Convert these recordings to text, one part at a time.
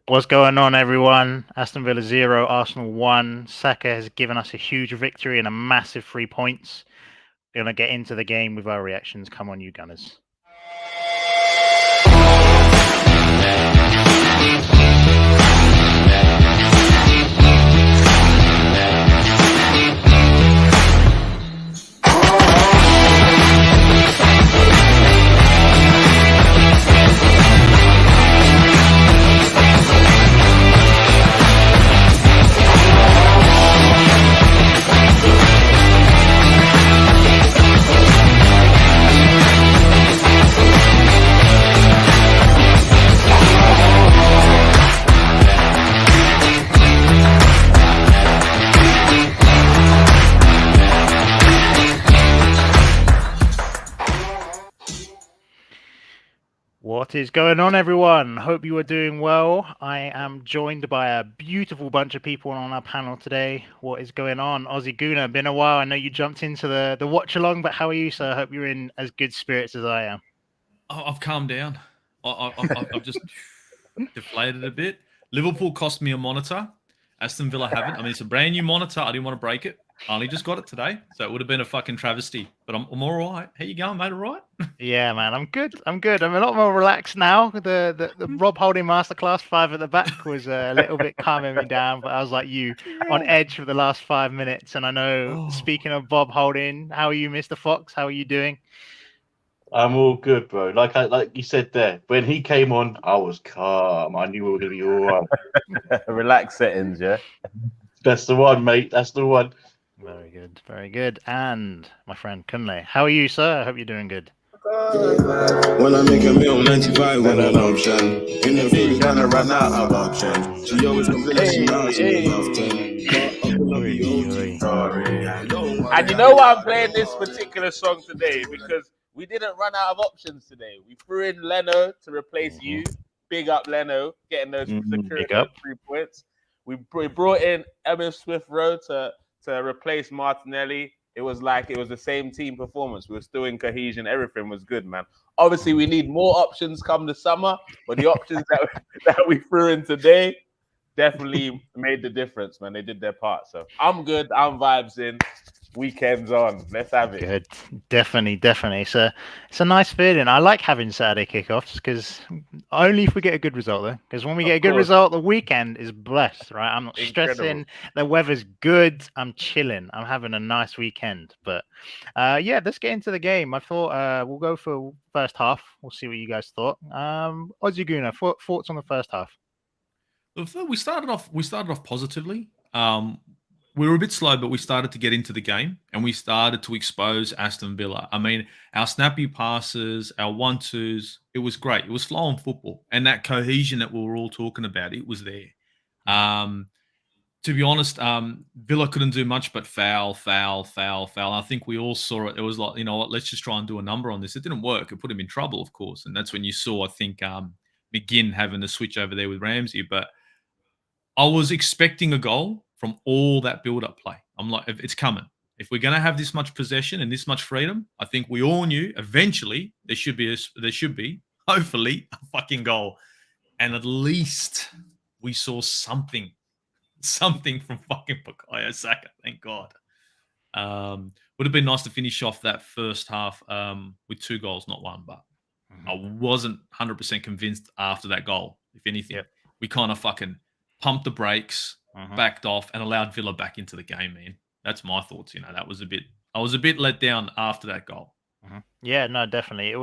What's going on, everyone? Aston Villa 0, Arsenal 1. Saka has given us a huge victory and a massive 3 points. We're going to get into the game with our reactions. Come on, you Gunners. What is going on, everyone? Hope you are doing well. I am joined by a beautiful bunch of people on our panel today. What is going on? Ozzy Guna, been a while. I know you jumped into the watch along, but how are you, sir? I hope you're in as good spirits as I am. I've calmed down. I've just deflated a bit. Liverpool cost me a monitor. Aston Villa haven't. I mean, it's a brand new monitor. I didn't want to break it. I only just got it today, so it would have been a fucking travesty. But I'm all right. How you going, mate? All right? Yeah, man, I'm good. I'm a lot more relaxed now. The Rob Holding Masterclass 5 at the back was a little bit calming me down, but I was like you, on edge for the last 5 minutes. And I know, speaking of Bob Holding, how are you, Mr. Fox? How are you doing? I'm all good, bro. Like you said there, when he came on, I was calm. I knew we were going to be all right. Relax settings, yeah? That's the one, mate. That's the one. Very good, very good. And my friend Kunle, how are you, sir? I hope you're doing good. When I make a meal, 95 when an option. In the field, gonna run out of options. She always complains, now she And you know why I'm playing this particular song today? Because we didn't run out of options today. We threw in Leno to replace you. Big up Leno, getting those 3 points. We brought in Emil Smith-Rowe to replace Martinelli. It was the same team performance. We were still in cohesion. Everything was good, man. Obviously, we need more options come the summer, but the options that we threw in today definitely made the difference, man. They did their part. So I'm good. I'm vibes in. Weekends on. Let's have it. Good. Definitely. It's a nice feeling. I like having Saturday kickoffs because only if we get a good result, though. Because when we get a good result, the weekend is blessed, right? I'm not stressing. The weather's good. I'm chilling. I'm having a nice weekend. But yeah, let's get into the game. I thought we'll go for first half. We'll see what you guys thought. Ozzy Guna, thoughts on the first half? We started off positively. We were a bit slow, but we started to get into the game and we started to expose Aston Villa. I mean, our snappy passes, our 1-2s, it was great. It was flowing football. And that cohesion that we were all talking about, it was there. To be honest, Villa couldn't do much but foul. I think we all saw it. It was like, you know what, let's just try and do a number on this. It didn't work. It put him in trouble, of course. And that's when you saw, I think, McGinn having the switch over there with Ramsey. But I was expecting a goal from all that build-up play. I'm like, it's coming. If we're going to have this much possession and this much freedom, I think we all knew eventually there should be, hopefully, a fucking goal. And at least we saw something from fucking Bukayo Saka. Thank God. Would have been nice to finish off that first half with 2 goals, not 1. But I wasn't 100% convinced after that goal. If anything, we kind of fucking pumped the brakes, backed off, and allowed Villa back into the game, man. That's my thoughts. You know, I was a bit let down after that goal. Yeah, no, definitely.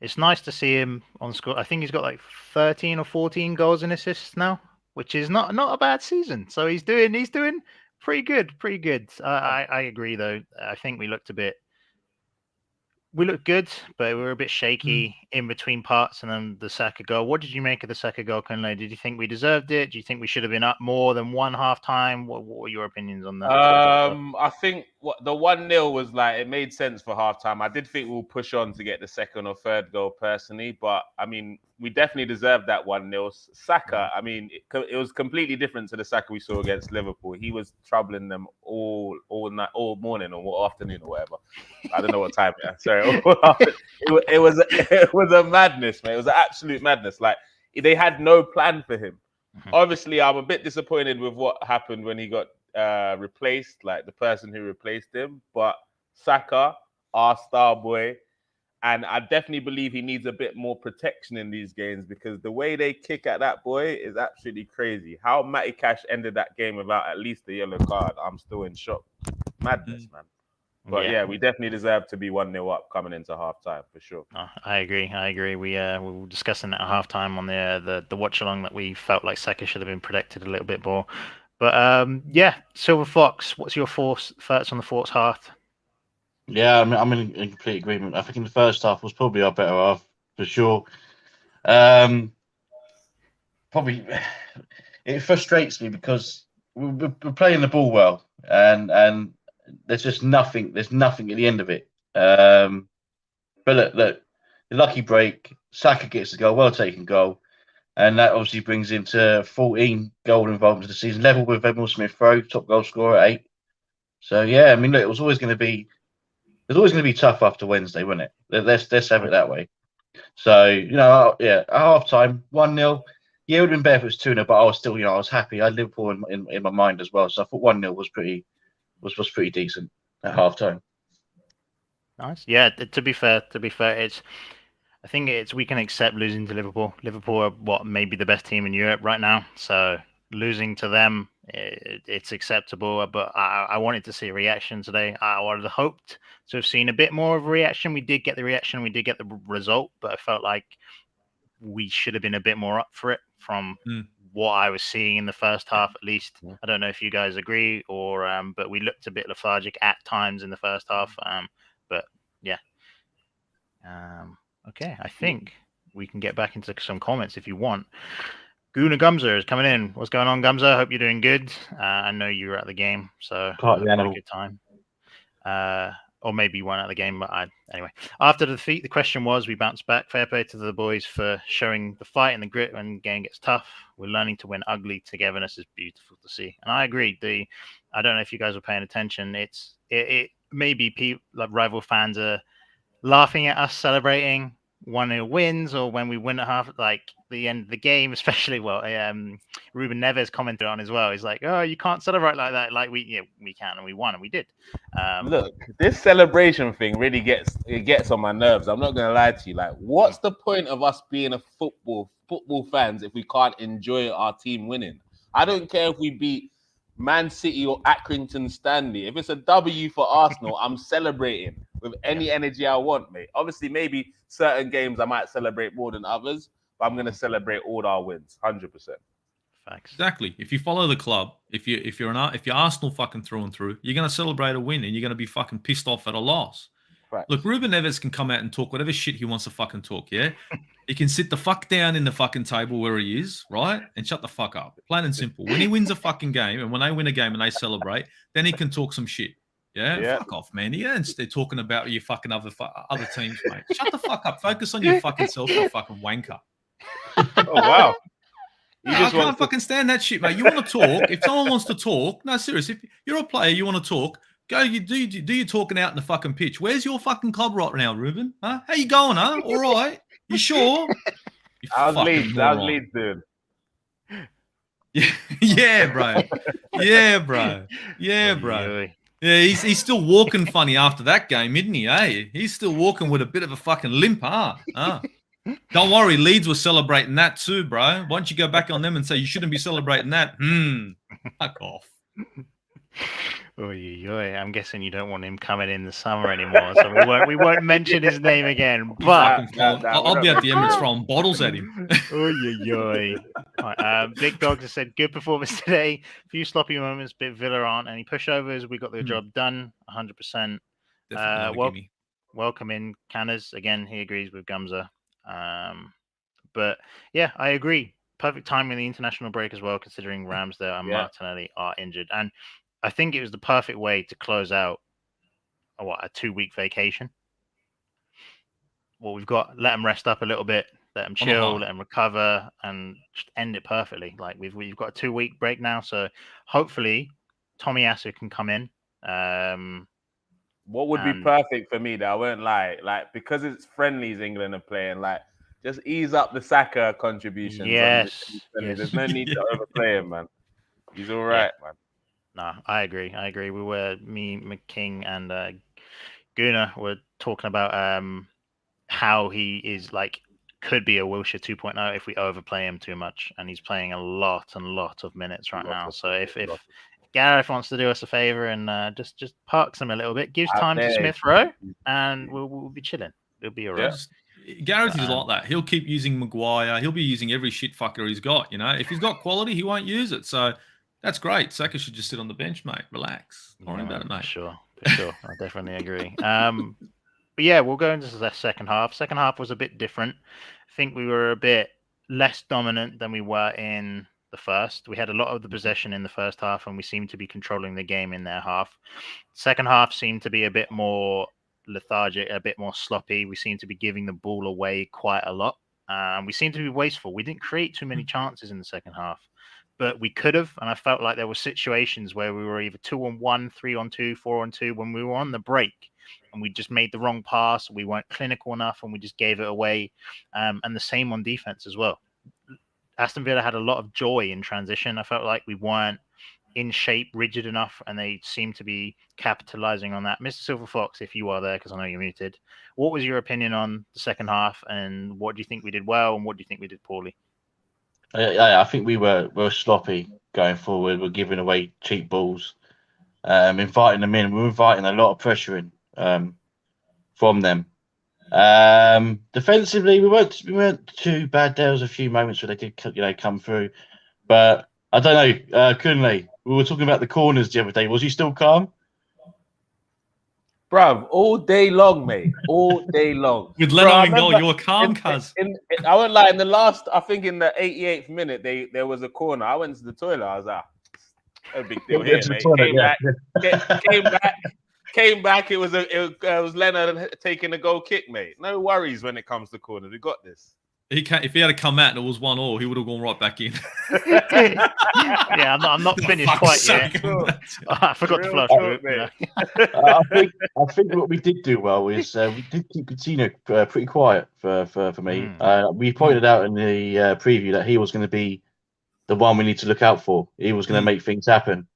It's nice to see him on score. I think he's got like 13 or 14 goals and assists now, which is not a bad season. So he's doing pretty good. I agree though. I think we looked good, but we were a bit shaky in between parts, and then the Saka goal. What did you make of the Saka goal, Kunle? Did you think we deserved it? Do you think we should have been up more than one half time? What were your opinions on that? I think the 1-0 was like, it made sense for half time. I did think we'll push on to get the second or third goal personally, but I mean, we definitely deserved that 1-0. Saka, I mean, it was completely different to the Saka we saw against Liverpool. He was troubling them all night, all morning or afternoon or whatever. I don't know what time. Sorry, it was a madness, man. It was an absolute madness. Like, they had no plan for him. Obviously, I'm a bit disappointed with what happened when he got replaced, like the person who replaced him. But Saka, our star boy, and I definitely believe he needs a bit more protection in these games because the way they kick at that boy is absolutely crazy. How Matty Cash ended that game without at least a yellow card, I'm still in shock. Madness, man. But yeah, we definitely deserve to be 1-0 up coming into half-time, for sure. Oh, I agree. We were discussing that at half-time on the watch-along that we felt like Saka should have been protected a little bit more. But yeah, Silver Fox, what's your thoughts on the fourth half? Yeah, I'm in complete agreement. I think in the first half was probably our better half, for sure. Probably, it frustrates me because we're playing the ball well, and there's just nothing. There's nothing at the end of it. But look, the lucky break. Saka gets the goal, well taken goal, and that obviously brings him to 14 goal involvements this season, level with Emil Smith-Rowe, top goal scorer at 8. So yeah, I mean, look, it was always going to be. It's always going to be tough after Wednesday, wasn't it? Let's have it that way. So, at half time, 1-0. Yeah, it would have been better if it was 2-0, but I was still, I was happy. I had Liverpool in my mind as well. So I thought 1-0 was pretty decent at half time. Nice. Yeah, to be fair, I think we can accept losing to Liverpool. Liverpool are maybe the best team in Europe right now. So losing to them, it's acceptable. But I wanted to see a reaction today. I would have hoped to have seen a bit more of a reaction. We did get the reaction. We did get the result. But I felt like we should have been a bit more up for it from what I was seeing in the first half, at least. I don't know if you guys agree or, but we looked a bit lethargic at times in the first half. But yeah. Okay, I think we can get back into some comments if you want. Guna Gumza is coming in. What's going on, Gumza? Hope you're doing good. I know you were at the game, so had a good time. Or maybe you weren't at the game, but anyway. After the defeat, the question was, we bounced back. Fair play to the boys for showing the fight and the grit when the game gets tough. We're learning to win ugly. Togetherness is beautiful to see. And I agree. I don't know if you guys were paying attention. It maybe people like rival fans are laughing at us celebrating 1-0 wins, or when we win at half, like the end of the game, especially. Ruben Neves commented on as well. He's like, "Oh, you can't celebrate like that." Like we can, and we won, and we did. Look, this celebration thing really gets on my nerves. I'm not gonna lie to you. Like, what's the point of us being a football fans if we can't enjoy our team winning? I don't care if we beat Man City or Accrington Stanley. If it's a W for Arsenal, I'm celebrating with any energy I want, mate. Obviously, maybe certain games I might celebrate more than others, but I'm going to celebrate all our wins, 100%. Facts. Exactly. If you follow the club, if you're Arsenal fucking through and through, you're going to celebrate a win and you're going to be fucking pissed off at a loss. Facts. Look, Ruben Neves can come out and talk whatever shit he wants to fucking talk, yeah? He can sit the fuck down in the fucking table where he is, right? And shut the fuck up. Plain and simple. When he wins a fucking game and when they win a game and they celebrate, then he can talk some shit. Yeah? Fuck off, man. Yeah, instead talking about your fucking other teams, mate. Shut the fuck up. Focus on your fucking self, you fucking wanker. Oh, wow. I can't fucking stand that shit, mate. You want to talk? If someone wants to talk, no, seriously, if you're a player, you want to talk, go, you do your talking out in the fucking pitch. Where's your fucking club right now, Ruben? Huh? How you going, huh? All right. You sure? How's Leeds doing? Yeah, bro. Yeah, bro. Yeah, bro. Yeah, he's still walking funny after that game, isn't he? Hey, he's still walking with a bit of a fucking limp, huh? Don't worry, Leeds were celebrating that too, bro. Why don't you go back on them and say you shouldn't be celebrating that? Fuck off. I'm guessing you don't want him coming in the summer anymore, so we won't mention his name again. But I'll be at the Emirates throwing bottles at him. Right, Big Dog has said good performance today. A few sloppy moments, bit Villa aren't any pushovers. We got the job done, 100%. Welcome in Canners again. He agrees with Gumza. But yeah, I agree. Perfect time in the international break as well, considering Ramsdale and Martinelli are injured, and I think it was the perfect way to close out a 2-week vacation. Well, we've got let them rest up a little bit, let them chill, let them recover, and just end it perfectly. Like we've got a 2-week break now, so hopefully Tomiyasu can come in. What would be perfect for me, though, I won't lie, like because it's friendlies England are playing, like Just ease up the Saka contributions. Yes. There's no need to overplay him, man. He's all right, man. No, I agree. Me, McKing, and Guna were talking about how he is like could be a Wilshere 2.0 if we overplay him too much, and he's playing a lot of minutes right now. So if Gareth wants to do us a favor and just parks him a little bit, gives time to Smith Rowe, and we'll be chilling. It'll be alright. Gareth is like that. He'll keep using Maguire. He'll be using every shit fucker he's got. You know, if he's got quality, he won't use it. So that's great. Saka should just sit on the bench, mate. Relax. Don't worry about it, mate. For sure. I definitely agree. But yeah, we'll go into the second half. Second half was a bit different. I think we were a bit less dominant than we were in the first. We had a lot of the possession in the first half, and we seemed to be controlling the game in their half. Second half seemed to be a bit more lethargic, a bit more sloppy. We seemed to be giving the ball away quite a lot. We seemed to be wasteful. We didn't create too many chances in the second half, but we could have. And I felt like there were situations where we were either 2-on-1, 3-on-2, 4-on-2 when we were on the break, and we just made the wrong pass. We weren't clinical enough, and we just gave it away. And the same on defense as well. Aston Villa had a lot of joy in transition. I felt like we weren't in shape, rigid enough, and they seem to be capitalizing on that. Mr. Silver Fox, if you are there, because I know you're muted, what was your opinion on the second half, and what do you think we did well, and what do you think we did poorly? I think we were sloppy going forward. We're giving away cheap balls, inviting them in. We were inviting a lot of pressure in from them. Defensively, we weren't too bad. There was a few moments where they did, come through, but I don't know. Kunle, we were talking about the corners the other day. Was he still calm? Bruv, all day long, mate. All day long. With Leno in goal, you were calm, cuz. I went like in the last, I think in the 88th minute, there was a corner. I went to the toilet. I was like, no big deal here, mate. Came back. It was Leonard taking a goal kick, mate. No worries when it comes to corners. We got this. If he had to come out and it was 1-1, he would have gone right back in. Yeah, I'm not finished quite yet. I forgot to flush. I think what we did do well is we did keep Coutinho pretty quiet for me. We pointed out in the preview that he was going to be the one we need to look out for. He was going to make things happen.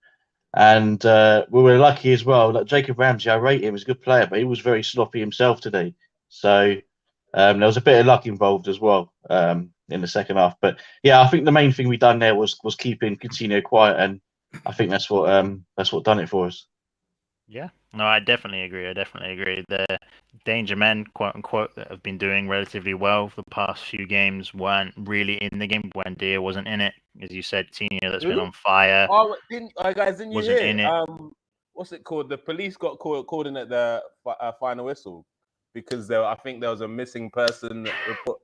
And we were lucky as well. Like Jacob Ramsey, I rate him as a good player, but he was very sloppy himself today. So there was a bit of luck involved as well in the second half. But yeah, I think the main thing we done there was keeping Coutinho quiet, and I think that's what done it for us. Yeah, no, I definitely agree. The danger men, quote unquote, that have been doing relatively well for the past few games weren't really in the game. Buendia wasn't in it, as you said. Coutinho, that's been on fire. Oh, guys, didn't you wasn't hear? In it. What's it called? The police got called in at the final whistle because I think there was a missing person report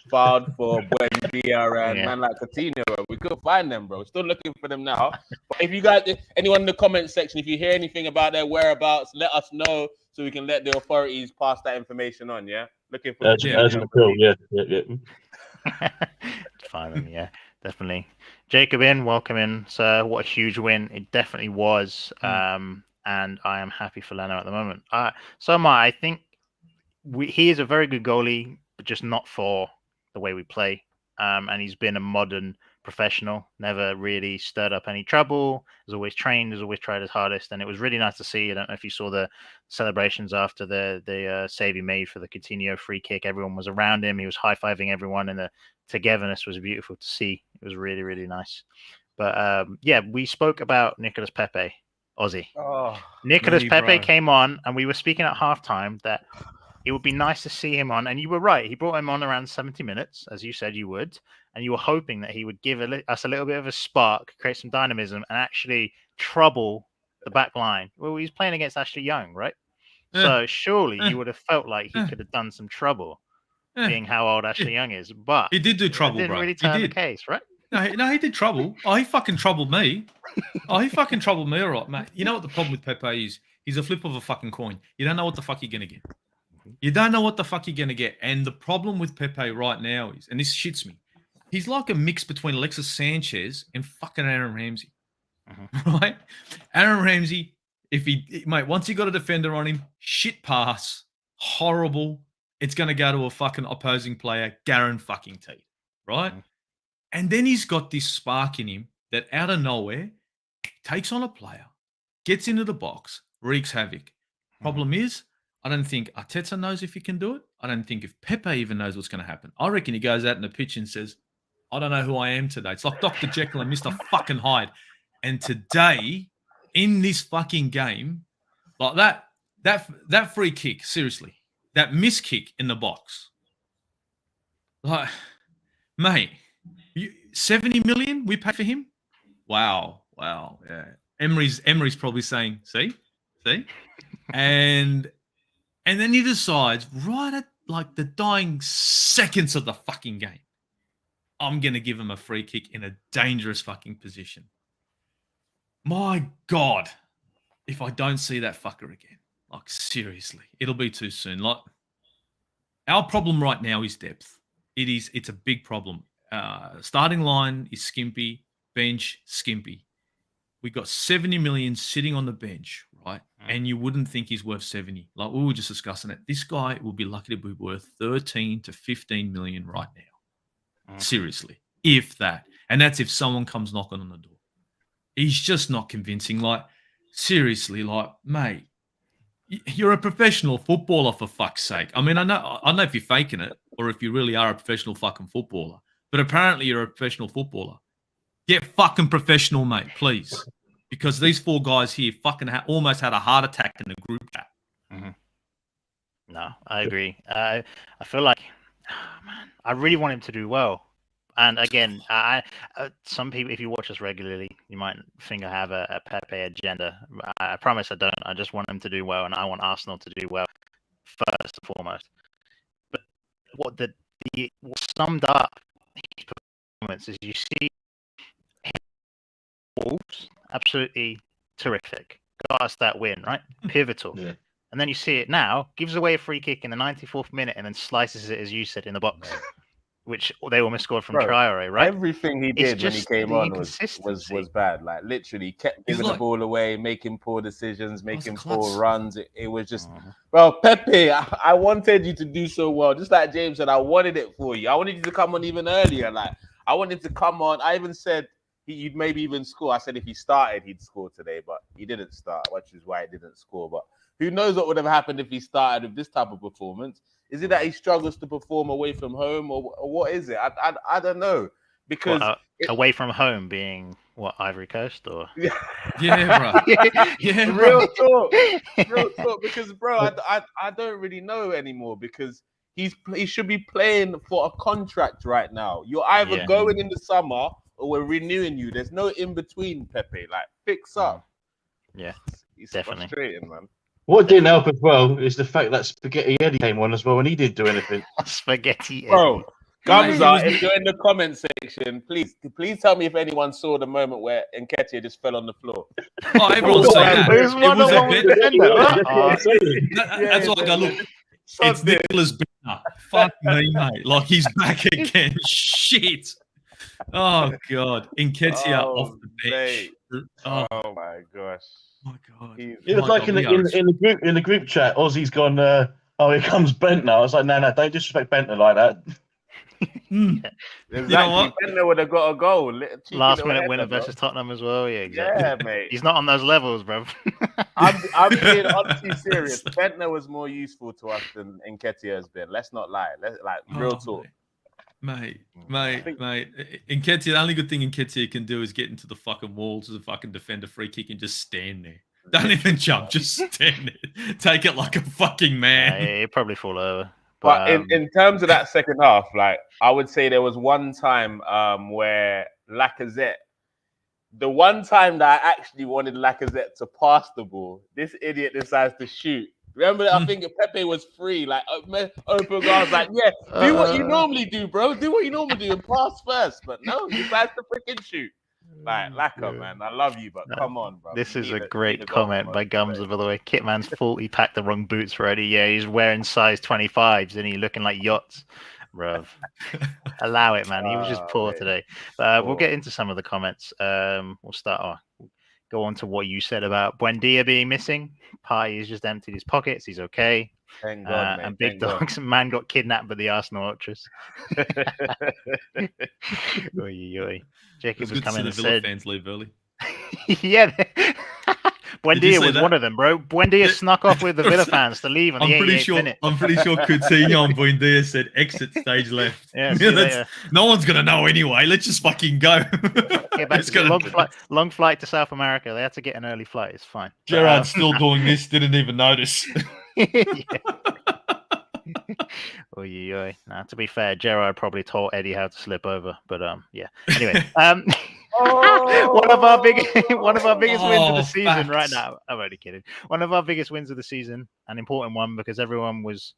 filed for Buendia and man like Coutinho. We couldn't find them, bro. Still looking for them now. But if you guys, anyone in the comment section, if you hear anything about their whereabouts, let us know so we can let the authorities pass that information on. Yeah, looking for Fine, yeah, definitely. Jacob welcome in, sir. What a huge win it definitely was. And I am happy for Leno at the moment. So am I. I think he is a very good goalie, but just not for the way we play. And he's been a modern professional, never really stirred up any trouble, has always trained, has always tried his hardest. And it was really nice to see. I don't know if you saw the celebrations after the save he made for the Coutinho free kick. Everyone was around him. He was high-fiving everyone, and the togetherness was beautiful to see. It was really, really nice. But yeah, we spoke about Nicolas Pepe, Aussie. Nicolas Pepe came on, and we were speaking at halftime that it would be nice to see him on, and you were right. He brought him on around 70 minutes, as you said you would, and you were hoping that he would give us a little bit of a spark, create some dynamism, and actually trouble the back line. Well, he's playing against Ashley Young, right? So surely you would have felt like he could have done some trouble, being how old Ashley Young is. But he did do trouble, didn't bro. really turn the case, right? No, he did trouble. Oh, he fucking troubled me. All right, mate. You know what the problem with Pepe is? He's a flip of a fucking coin. You don't know what the fuck you're going to get. You don't know what the fuck you're going to get. And the problem with Pepe right now is, and this shits me, he's like a mix between Alexis Sanchez and fucking Aaron Ramsey. Right? Aaron Ramsey, once he got a defender on him, shit pass, horrible, it's going to go to a fucking opposing player, guaranteed, right? Mm. And then he's got this spark in him that out of nowhere takes on a player, gets into the box, wreaks havoc. Problem is, I don't think Arteta knows if he can do it. I don't think if Pepe even knows what's going to happen. I reckon he goes out in the pitch and says, I don't know who I am today. It's like Dr. Jekyll and Mr. fucking Hyde. And today, in this fucking game, like that free kick, seriously, that miss kick in the box. Like, mate, 70 million we pay for him? Wow, yeah. Emery's probably saying, see? And then he decides right at like the dying seconds of the fucking game, I'm going to give him a free kick in a dangerous fucking position. My God, if I don't see that fucker again, like seriously, it'll be too soon. Like our problem right now is depth. It's a big problem. Starting line is skimpy, bench skimpy. We got 70 million sitting on the bench, right? And you wouldn't think he's worth 70. Like we were just discussing it. This guy will be lucky to be worth 13 to 15 million right now. Seriously, if that. And that's if someone comes knocking on the door. He's just not convincing. Like, seriously, like, mate, you're a professional footballer for fuck's sake. I mean, I know if you're faking it or if you really are a professional fucking footballer, but apparently you're a professional footballer. Get fucking professional, mate, please. Because these four guys here fucking almost had a heart attack in the group chat. No, I agree. I feel like, man, I really want him to do well. And again, some people, if you watch us regularly, you might think I have a Pepe agenda. I promise I don't. I just want him to do well, and I want Arsenal to do well first and foremost. But what summed up his performance is you see Wolves, absolutely terrific. Got us that win, right? Pivotal. Yeah. And then you see it now, gives away a free kick in the 94th minute and then slices it, as you said, in the box. Which they almost scored from Traore, right? Everything he did when he came on was bad. Like literally kept giving the ball away, making poor decisions, making poor runs. It was just, well, Pepe, I wanted you to do so well. Just like James said, I wanted it for you. I wanted you to come on even earlier. Like I wanted to come on. I even said you'd maybe even score. I said if he started, he'd score today, but he didn't start, which is why he didn't score. But who knows what would have happened if he started with this type of performance? Is it that he struggles to perform away from home, or what is it? I don't know. Because away from home being what, Ivory Coast or yeah, bro. Yeah, real talk. Because bro, I don't really know anymore because he should be playing for a contract right now. You're either going in the summer or we're renewing you. There's no in between, Pepe. Like fix up. Yeah, it's definitely frustrating, man. What didn't help as well is the fact that Spaghetti Eddie came on as well, and he didn't do anything. Spaghetti Eddie. Bro, Gamza, if you're in the comment section, please tell me if anyone saw the moment where Nketiah just fell on the floor. Oh, everyone's saying that. It was a bit. That's like I look. It's Nicholas Bentner. Fuck me, mate. Like he's back again. Shit. Oh god, Nketiah off the bench. Oh my gosh. Oh my god! It was like in the group chat, Ozzy's gone. Oh, here comes Bentner. I was like, no, don't disrespect Bentner like that. Exactly. You know what? Bentner would have got a goal. Last minute winner versus Tottenham as well. Yeah, exactly. Yeah, mate. He's not on those levels, bro. I'm being honestly serious. Bentner was more useful to us than Nketiah has been. Let's not lie. Let's real talk. Mate. Nketiah, the only good thing Nketiah can do is get into the fucking walls as a fucking defender free kick and just stand there. Don't even jump, just stand there. Take it like a fucking man. Yeah, he'll probably fall over. But in terms of that second half, like I would say there was one time where Lacazette, the one time that I actually wanted Lacazette to pass the ball, this idiot decides to shoot. Remember, I think Pepe was free, like open guards, like, do what you normally do, bro. Do what you normally do and pass first. But no, you guys to freaking shoot. Like, Lacazette, man, I love you, but come on, bro. This is a great comment by Gumza, by the way. Kitman's fault he packed the wrong boots already. Yeah, he's wearing size 25s and he's looking like yachts. Bruv. Allow it, man. He was just poor today. We'll get into some of the comments. We'll start off. go on to what you said about Buendia being missing. Partey has just emptied his pockets. He's okay. Thank God, mate. And Big Dog's man got kidnapped by the Arsenal ultras. Oy, oy. Jacob was coming and said, fans leave early. yeah. Buendia was one of them, bro. Buendia snuck off with the Villa fans to leave on the 88th minute. I'm pretty sure Coutinho and Buendia said exit stage left. Yeah, no one's going to know anyway. Let's just fucking go. Long flight to South America. They had to get an early flight. It's fine. Gerrard's still doing this. Didn't even notice. Nah, to be fair, Gerrard probably taught Eddie how to slip over. But yeah. Anyway, one of our biggest wins of the season right now. I'm only kidding. One of our biggest wins of the season, an important one because everyone was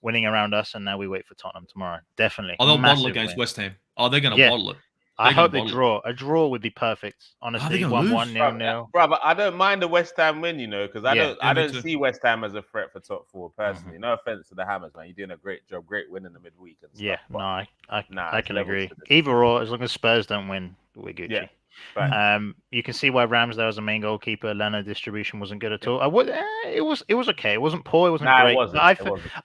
winning around us, and now we wait for Tottenham tomorrow. Definitely. Oh, they'll bottle against West Ham. Oh, they're going to bottle it. I hope they draw. A draw would be perfect. Honestly, 1-1, 0-0. Bro, but I don't mind the West Ham win, because I don't see West Ham as a threat for top four personally. No offense to the Hammers, man. You're doing a great job, great win in the midweek. And stuff, I can agree. Either or, as long as Spurs don't win, we're Gucci. Yeah. Right. You can see why Ramsdale was the main goalkeeper. Leno distribution wasn't good at all. It was okay. It wasn't poor. It wasn't great. It wasn't.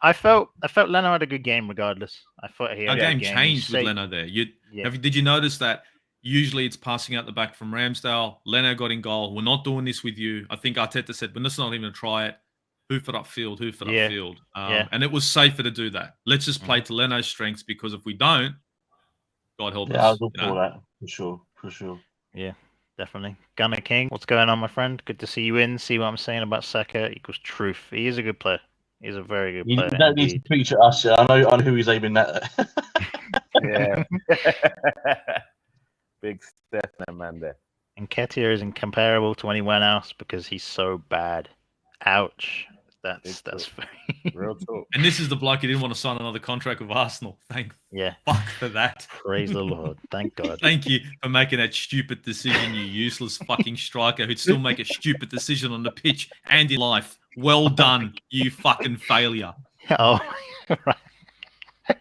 I felt Leno had a good game regardless. I thought he had a game changed with Leno there. Did you notice that? Usually it's passing out the back from Ramsdale. Leno got in goal. We're not doing this with you. I think Arteta said, "We're just not even going to try it. Hoof it upfield. And it was safer to do that. Let's just play to Leno's strengths because if we don't, God help us. I was all for that for sure. Yeah, definitely. Gunner King, what's going on, my friend? Good to see you in. See what I'm saying about Saka equals truth. He is a good player. He's a very good player. You don't need to preach at us. I know who he's aiming at. Yeah. Big Stefan man there. And Nketiah is incomparable to anyone else because he's so bad. Ouch. That's very real talk. And this is the bloke who didn't want to sign another contract with Arsenal. Thank fuck for that. Praise the Lord. Thank God. Thank you for making that stupid decision, you useless fucking striker who'd still make a stupid decision on the pitch and in life. Well done, you fucking failure. Oh, right.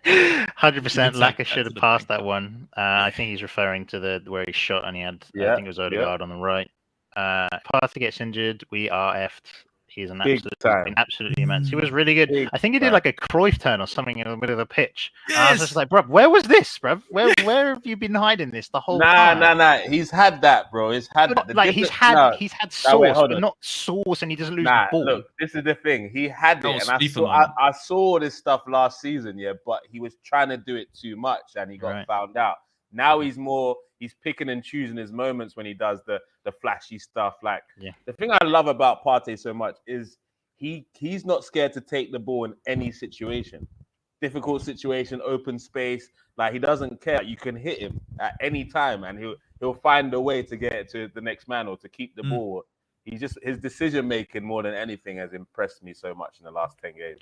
100% Laka should have passed that one. I think he's referring to where he shot and he had, I think it was Odegaard on the right. Partey gets injured. We are effed. He's absolutely immense. He was really good. I think he did like a Cruyff turn or something in the middle of the pitch. Yes. I was just like, bro, where was this, bro? Where have you been hiding this the whole time? Nah. He's had that, bro. He's had that. He's had sauce, but not sauce, and he doesn't lose the ball. Look, this is the thing. He had it, and I saw this stuff last season, but he was trying to do it too much, and he got found out. Now he's picking and choosing his moments when he does the flashy stuff. The thing I love about Partey so much is he's not scared to take the ball in any situation. Difficult situation, open space. He doesn't care. You can hit him at any time and he'll find a way to get it to the next man or to keep the ball. His decision making more than anything has impressed me so much in the last 10 games.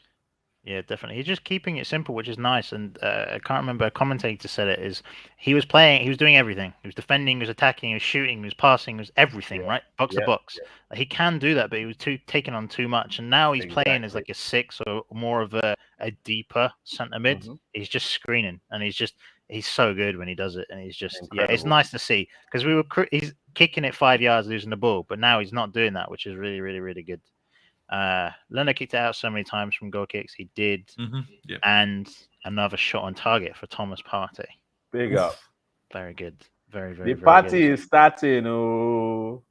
Yeah, definitely. He's just keeping it simple, which is nice. And I can't remember, a commentator said it, is he was doing everything. He was defending, he was attacking, he was shooting, he was passing, he was everything, right? Box to box. Yeah. He can do that, but he was taking on too much. And now he's playing as like a 6 or more of a deeper centre mid. Mm-hmm. He's just screening, and he's so good when he does it. And he's just, it's nice to see. Because he's kicking it 5 yards, losing the ball, but now he's not doing that, which is really, really, really good. Leonard kicked it out so many times from goal kicks. He did, and another shot on target for Thomas Partey. Big up, very good, very, very. The party is starting. Oh,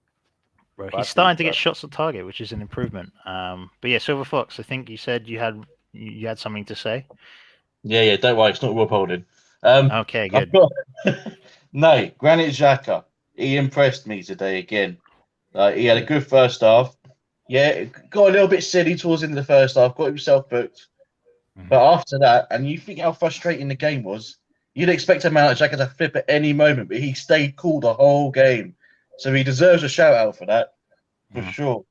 bro, he's starting to get shots on target, which is an improvement. But yeah, Silver Fox, I think you said you had something to say. Yeah. Don't worry, it's not Rob Holding. Okay, good. No, Granit Xhaka. He impressed me today again. He had a good first half. Yeah, got a little bit silly towards the end of the first half, got himself booked. Mm-hmm. But after that, and you think how frustrating the game was, you'd expect a man like Xhaka to flip at any moment, but he stayed cool the whole game. So he deserves a shout-out for that, for sure.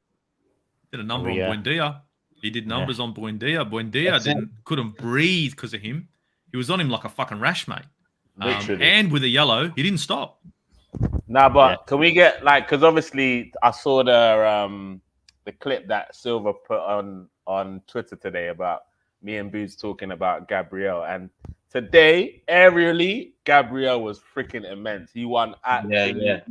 Did a number on Buendia. He did numbers on Buendia. Buendia couldn't breathe because of him. He was on him like a fucking rash, mate. And with a yellow, he didn't stop. But can we get, because obviously I saw the clip that Silver put on Twitter today about me and Boots talking about Gabriel, and today aerially Gabriel was freaking immense. He won absolutely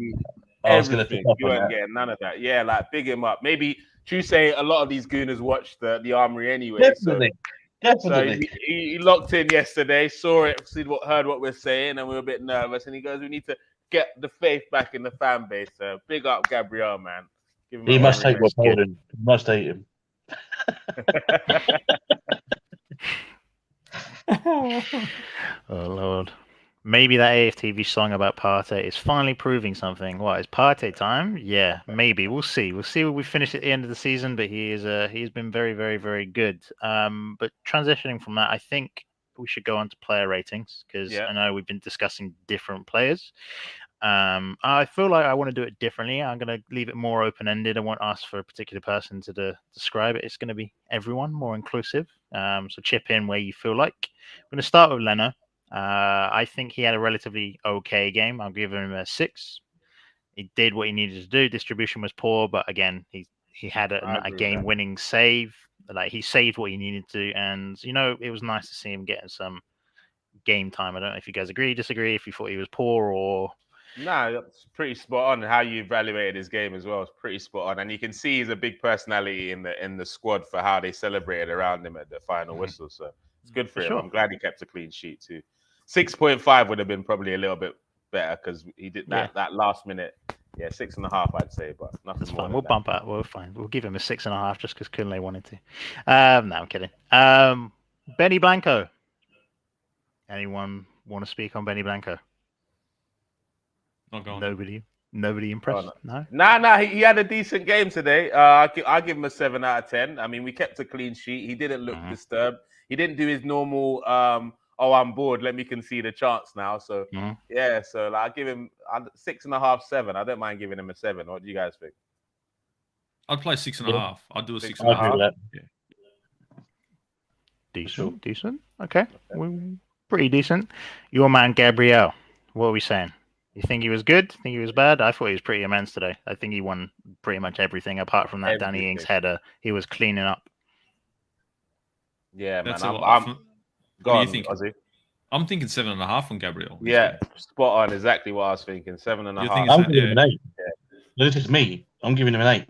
everything. You weren't getting none of that. Yeah, like big him up. Maybe True say a lot of these gooners watched the Armoury anyway. Definitely. So he locked in yesterday, saw it, heard what we're saying, and we were a bit nervous. And he goes, "We need to get the faith back in the fan base." So big up Gabriel, man. Give him he must hate Rob Holding. He must hate him. Oh Lord. Maybe that AFTV song about Partey is finally proving something. What, is Partey time? Yeah, maybe. We'll see. We'll see when we finish at the end of the season, but he's been very, very, very good. But transitioning from that, I think we should go on to player ratings, because I know we've been discussing different players. I feel like I want to do it differently. I'm going to leave it more open-ended. I won't ask for a particular person to describe it. It's going to be everyone, more inclusive. So chip in where you feel like. I'm going to start with Leno. I think he had a relatively okay game. I'll give him a 6. He did what he needed to do. Distribution was poor, but again, he had a game-winning save. Like, he saved what he needed to, and it was nice to see him getting some game time. I don't know if you guys agree, disagree, if you thought he was poor or. No, that's pretty spot on. How you evaluated his game as well is pretty spot on, and you can see he's a big personality in the squad for how they celebrated around him at the final whistle. So it's good for him. Sure. I'm glad he kept a clean sheet too. 6.5 would have been probably a little bit better because he did that last minute. Yeah, 6.5 I'd say, but nothing. That's fine. We'll bump out. We're fine. We'll give him a 6.5 just because Kunle wanted to. No, I'm kidding. Benny Blanco. Anyone want to speak on Benny Blanco? Not going. Nobody impressed. No. He had a decent game today. I give him a 7 out of 10. I mean, we kept a clean sheet. He didn't look disturbed. He didn't do his normal. I'm bored. Let me concede a chance now. So so I give him 6.5, 7. I don't mind giving him a 7. What do you guys think? I'd play 6.5. I'd do a 6.5. Yeah. Decent. Okay. Pretty decent. Your man Gabriel. What are we saying? You think he was good? Think he was bad? I thought he was pretty immense today. I think he won pretty much everything apart from that Danny Ings header. He was cleaning up. Yeah, that's man. What do you think? Ozzy? I'm thinking 7.5 on Gabriel. Yeah, spot on. Exactly what I was thinking. 7.5. I'm giving him an 8. Yeah. This is me. I'm giving him an 8.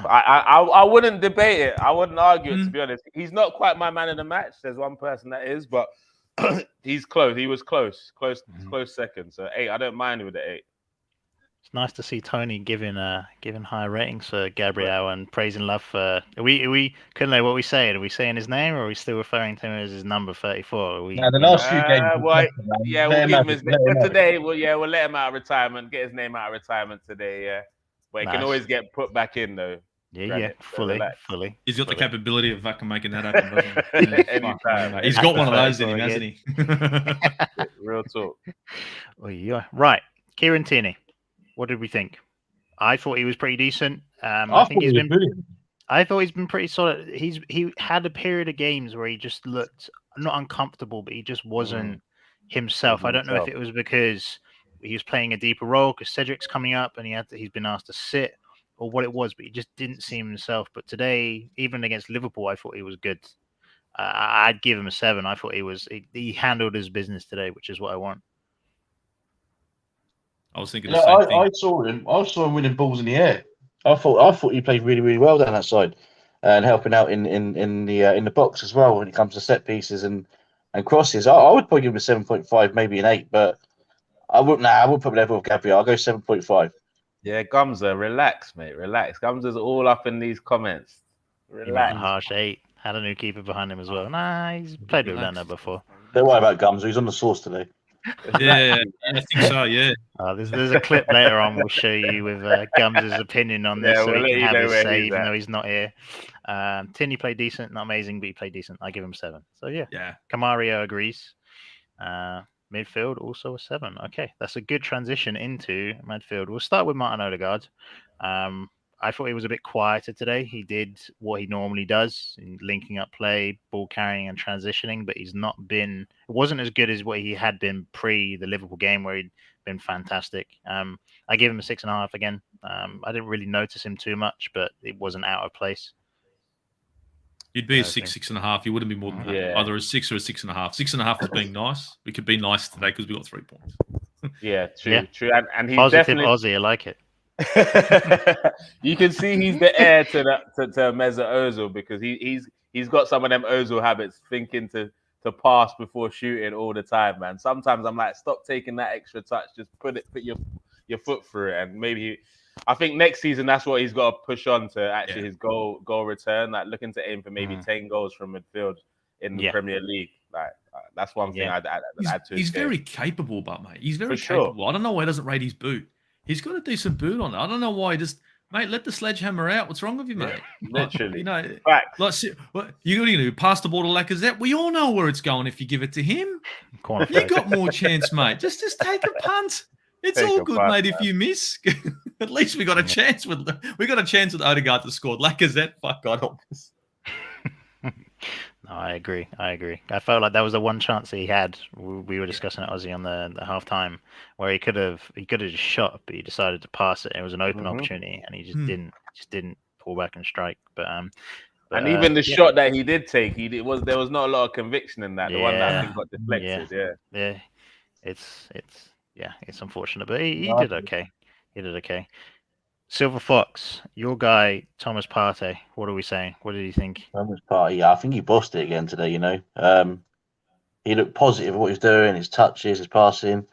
I wouldn't debate it. I wouldn't argue it, to be honest. He's not quite my man of the match. There's one person that is, but he's close. He was close second. So 8. I don't mind with the 8. It's nice to see Tony giving high ratings for Gabriel and praising love for. Are we couldn't know what we saying. Are we saying his name, or are we still referring to him as his number 34? The last few games. We'll give him his name. But today, we'll let him out of retirement. Get his name out of retirement today. Yeah, but he can always get put back in though. Yeah, fully. He's got the capability of fucking making that happen. Anytime. He's got one of those in him, hasn't he? Real talk. Oh yeah, right. Kieran Tierney. What did we think? I thought he was pretty decent. I think he's been brilliant. I thought he's been pretty solid. He had a period of games where he just looked not uncomfortable, but he just wasn't himself. I don't know if it was because he was playing a deeper role because Cedric's coming up and he's been asked to sit, or what it was, but he just didn't seem himself. But today, even against Liverpool, I thought he was good. I'd give him a 7. I thought he handled his business today, which is what I want. I was thinking the same thing. I saw him winning balls in the air. I thought he played really, really well down that side and helping out in the box as well when it comes to set pieces and crosses. I would probably give him a 7.5, maybe an 8, but I wouldn't put level with Gabriel. I'll go 7.5. Yeah, Gumza, relax, mate. Relax. Gumza's all up in these comments. Relax. Harsh 8. Had a new keeper behind him as well. Nah, he's played with Leno before. Don't worry about Gumza. He's on the sauce today. Yeah, I think so. Yeah. There's a clip later on we'll show you with Gums' opinion on this, so he can have his say, even though he's not here. Tierney played decent, not amazing, but he played decent. I give him 7. So yeah. Camario agrees. Midfield also a 7. Okay, that's a good transition into midfield. We'll start with Martin Odegaard. I thought he was a bit quieter today. He did what he normally does in linking up play, ball carrying and transitioning, but it wasn't as good as what he had been pre the Liverpool game where he'd been fantastic. I give him a 6.5 again. I didn't really notice him too much, but it wasn't out of place. You'd be a 6.5. You wouldn't be more than that. Either a 6 or a 6.5. 6.5 was being nice. We could be nice today because we got 3 points. Yeah, true, Yeah. true. And he's Positive definitely Aussie, I like it. you can see he's the heir to Mesut Ozil because he's got some of them Ozil habits, thinking to pass before shooting all the time, man. Sometimes I'm like, stop taking that extra touch, just put your foot through it, and maybe I think next season that's what he's got to push on to actually his goal return, like looking to aim for maybe 10 goals from midfield in the Premier League. Like that's one thing I'd add to his He's game. very capable, but mate, he's very For sure. capable. I don't know why he doesn't rate his boot. He's got a decent boot on it. I don't know why he just, mate, let the sledgehammer out. What's wrong with you, mate? Literally. Like, what you're going to do? Pass the ball to Lacazette. We all know where it's going if you give it to him. You got more chance, mate. Just take a punt. It's all good, mate. If you miss, at least we got a chance with Odegaard to score. Lacazette, fuck God, almost. No, I agree. I felt like that was the one chance that he had. We were discussing it, Ozzy, on the half time, where he could have just shot, but he decided to pass it. It was an open opportunity, and he just didn't pull back and strike. But and even the shot that he did take, there was not a lot of conviction in that. The one that I think got deflected. Yeah. It's unfortunate, but he did okay. He did okay. Silver Fox, your guy Thomas Partey. What are we saying? What did you think? Thomas Partey, yeah, I think he bossed it again today. You know, he looked positive at what he was doing, his touches, his passing.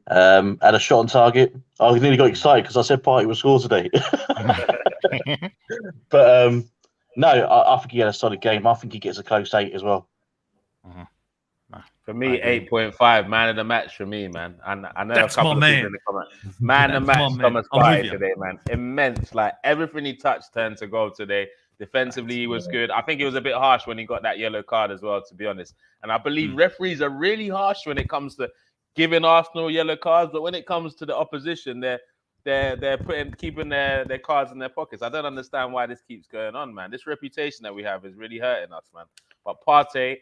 Had a shot on target. I nearly got excited because I said Partey would score today. But no, I think he had a solid game. I think he gets a close 8 as well. For me, 8.5, man of the match for me, man. And I know That's a couple my of people in the comments. Man of the match, Thomas Partey today, man. Immense. Like everything he touched turned to goal today. Defensively, he was good. I think it was a bit harsh when he got that yellow card as well, to be honest. And I believe referees are really harsh when it comes to giving Arsenal yellow cards, but when it comes to the opposition, they're keeping their cards in their pockets. I don't understand why this keeps going on, man. This reputation that we have is really hurting us, man. But Partey,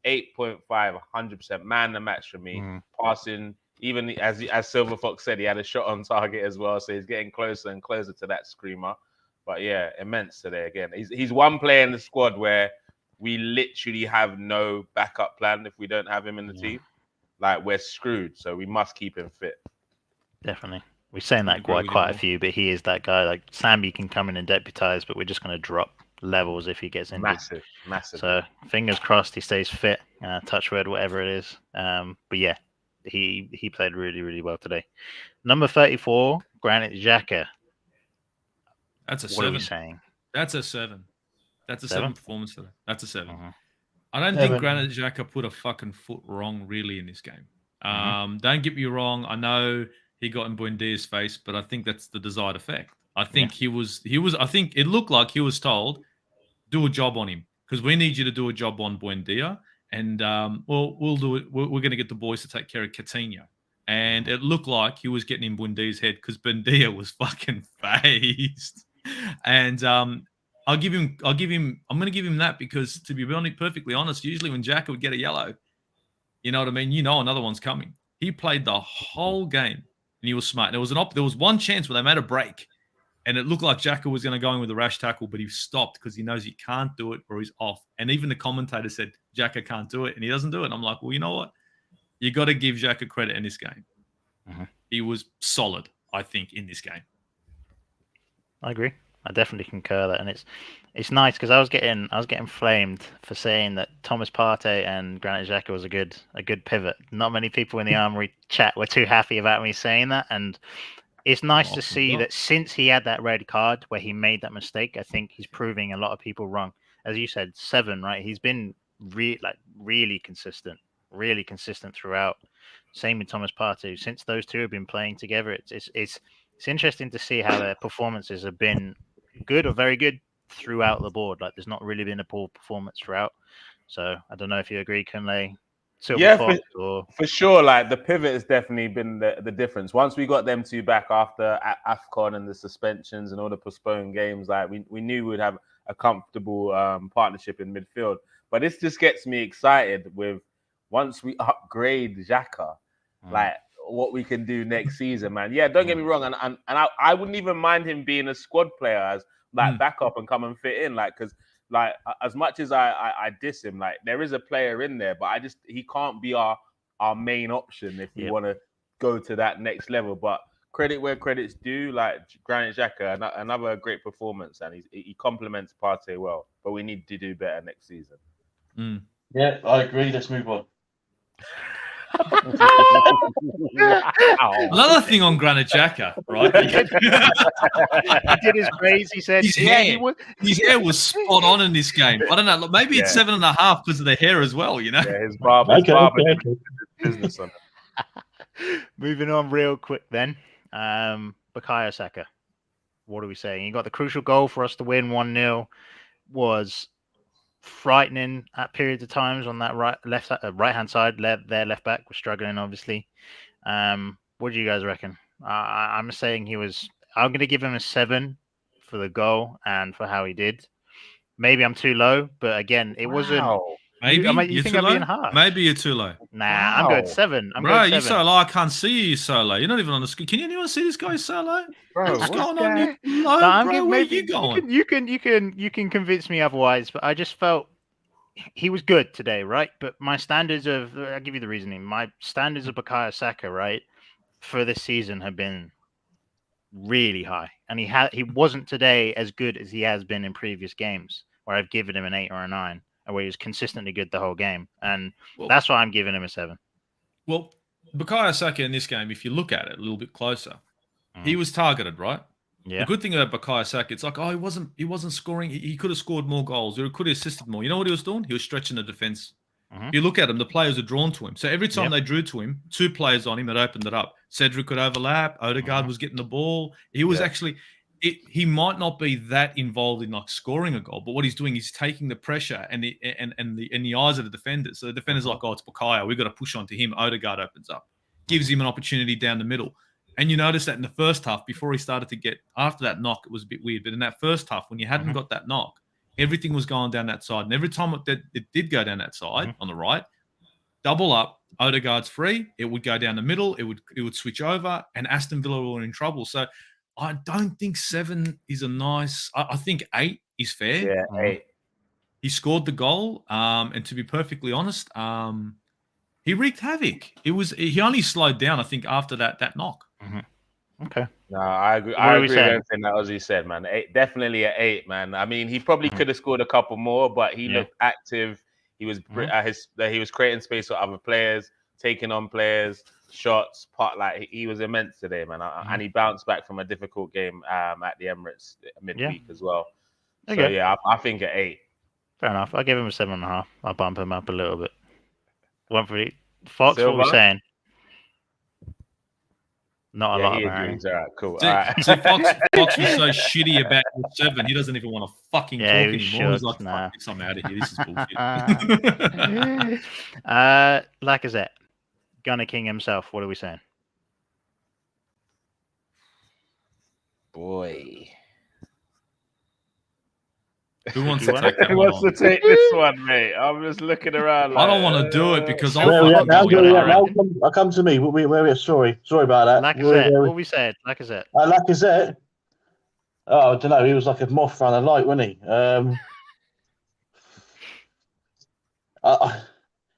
8.5, 100% man the match for me. Passing, even as Silver Fox said, he had a shot on target as well, so he's getting closer and closer to that screamer. But yeah, immense today again. He's one player in the squad where we literally have no backup plan if we don't have him in the team. Like, we're screwed, so we must keep him fit. Definitely. We're saying that quite a few, but he is that guy. Like, Sambi can come in and deputise, but we're just going to drop levels if he gets injured. Massive. So fingers crossed he stays fit, touch wood, whatever it is. But yeah, he played really, really well today. Number 34, Granit Xhaka. That's a 7. What are we saying? That's a 7. That's a 7 performance today. That's a 7. I don't 7. think Granit Xhaka put a fucking foot wrong really in this game. Don't get me wrong. I know he got in Buendia's face, but I think that's the desired effect. I think he was. I think it looked like he was told, do a job on him because we need you to do a job on Buendia, and we'll do it. We're going to get the boys to take care of Coutinho, and it looked like he was getting in Buendia's head because Buendia was fucking phased, and I'm going to give him that because to be perfectly honest, usually when Xhaka would get a yellow, you know what I mean. You know another one's coming. He played the whole game and he was smart. There was one chance where they made a break. And it looked like Xhaka was going to go in with a rash tackle, but he stopped because he knows he can't do it or he's off. And even the commentator said Xhaka can't do it, and he doesn't do it. And I'm like, well, you know what? You got to give Xhaka credit in this game. He was solid, I think, in this game. I agree. I definitely concur that, and it's nice because I was getting flamed for saying that Thomas Partey and Granit Xhaka was a good pivot. Not many people in the Armoury chat were too happy about me saying that, and it's nice to see that since he had that red card where he made that mistake, I think he's proving a lot of people wrong. As you said, 7, right? He's been really consistent throughout. Same with Thomas Partey. Since those two have been playing together, it's interesting to see how their performances have been good or very good throughout the board. Like, there's not really been a poor performance throughout. So I don't know if you agree, Kunle. For sure. Like, the pivot has definitely been the difference. Once we got them two back after AFCON and the suspensions and all the postponed games, like we knew we'd have a comfortable partnership in midfield. But this just gets me excited with once we upgrade Xhaka, like what we can do next season, man. Yeah, don't get me wrong, and I wouldn't even mind him being a squad player as like backup and come and fit in, like, because like as much as I diss him, like there is a player in there, but he can't be our main option if we want to go to that next level. But credit where credit's due, like Granit Xhaka, another great performance, and he complements Partey well. But we need to do better next season. Yeah, I agree. Let's move on. Another thing on Granit Xhaka, right? He did his praise. He said his hair was spot on in this game. I don't know. Maybe it's 7.5 because of the hair as well. You know, his barber business on it. Moving on real quick then. Bukayo Saka. What are we saying? He got the crucial goal for us to win 1-0. Was frightening at periods of times on that right hand side. Their left back was struggling, obviously. What do you guys reckon? I'm saying I'm going to give him a 7 for the goal and for how he did. Maybe I'm too low, but again, it wasn't. Maybe you think I'm being harsh? Maybe you're too low. Nah, I'm going 7. Bro, you're so low. I can't see you so low. You're not even on the screen. Can anyone see this guy so low? Bro, what's going on? You low, bro? Where are you going? You can convince me otherwise, but I just felt he was good today, right? But my standards I'll give you the reasoning. My standards of Bukayo Saka, right, for this season have been really high, and he wasn't today as good as he has been in previous games, where I've given him an 8 or a 9. Where he was consistently good the whole game. And that's why I'm giving him a 7. Well, Bukayo Saka in this game, if you look at it a little bit closer, he was targeted, right? Yeah. The good thing about Bukayo Saka, it's like, he wasn't scoring. He could have scored more goals, or he could have assisted more. You know what he was doing? He was stretching the defense. You look at him, the players are drawn to him. So every time they drew to him, 2 players on him that opened it up. Cedric could overlap. Odegaard was getting the ball. He was actually... he might not be that involved in like scoring a goal, but what he's doing is taking the pressure and the eyes of the defenders. So the defender's like, oh, it's Bukayo. We've got to push onto him. Odegaard opens up, gives him an opportunity down the middle. And you notice that in the first half, before he started to get after that knock, it was a bit weird. But in that first half, when you hadn't got that knock, everything was going down that side. And every time it did go down that side on the right, double up, Odegaard's free. It would go down the middle. It would switch over, and Aston Villa were in trouble. So I don't think 7 is a nice. I think 8 is fair. Yeah, 8. He scored the goal, and to be perfectly honest, he wreaked havoc. He only slowed down, I think, after that knock. Okay. No, I agree. I agree with everything that Ozzy said, man. 8, definitely an 8, man. I mean, he probably could have scored a couple more, but he looked active. He was he was creating space for other players, taking on players. Shots, he was immense today, man, and he bounced back from a difficult game at the Emirates midweek as well. So I think at 8. Fair enough. I'll give him a 7.5. I'll bump him up a little bit. Fox, what were we saying? Not a lot. Agrees. All right, cool. See, Fox was so shitty about 7. He doesn't even want to fucking talk anymore. He's like, fuck this, I'm out of here. This is bullshit. Lacazette. Gunner King himself. What are we saying? Boy. Who wants to take that Who wants to take this one, mate? I'm just looking around. I don't want to do it because I'll come to me. Sorry about that. Lacazette. What we said? Lacazette. Lacazette. Oh, I don't know. He was like a moth around a light, wasn't he?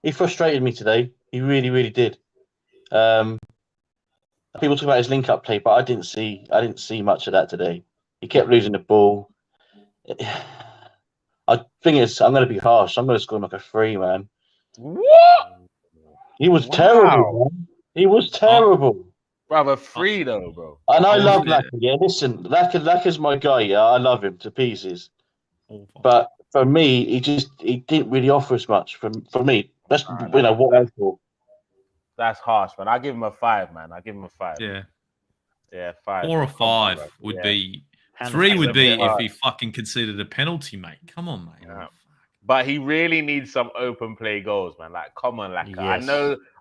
He frustrated me today. He really, really did. People talk about his link-up play, but I didn't see much of that today. He kept losing the ball. I'm going to be harsh. I'm going to score him like a 3, man. What? He was terrible, man. He was terrible. Brother, 3 though, bro. And I love Laka. Yeah, listen, Laka's my guy. Yeah, I love him to pieces. But for me, he didn't really offer us much. For me, that's what I thought. That's harsh, man. I give him a 5, man. I give him a 5. Yeah, 5. 4 or 5 would be. 3 would be if he fucking conceded a penalty, mate. Come on, mate. Yeah. But he really needs some open play goals, man. Like, come on, Laka. Yes.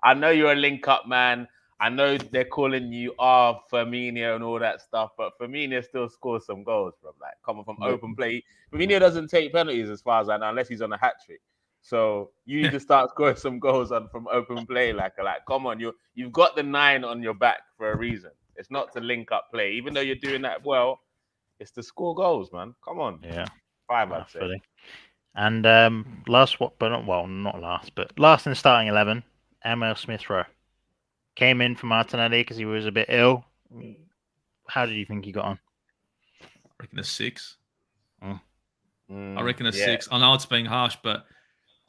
I know you're a link-up man. I know they're calling you Firmino and all that stuff, but Firmino still scores some goals, bro. Like, coming from open play. Firmino doesn't take penalties as far as I know, unless he's on a hat-trick. So you need to start scoring some goals from open play, Like, come on, you've got the 9 on your back for a reason. It's not to link up play, even though you're doing that well. It's to score goals, man. Come on. Yeah, 5, I'd say. And last in the starting 11, Emil Smith Rowe. came in for Martinelli because he was a bit ill. How did you think he got on? I reckon a 6. I reckon reckon a 6. I know it's being harsh, but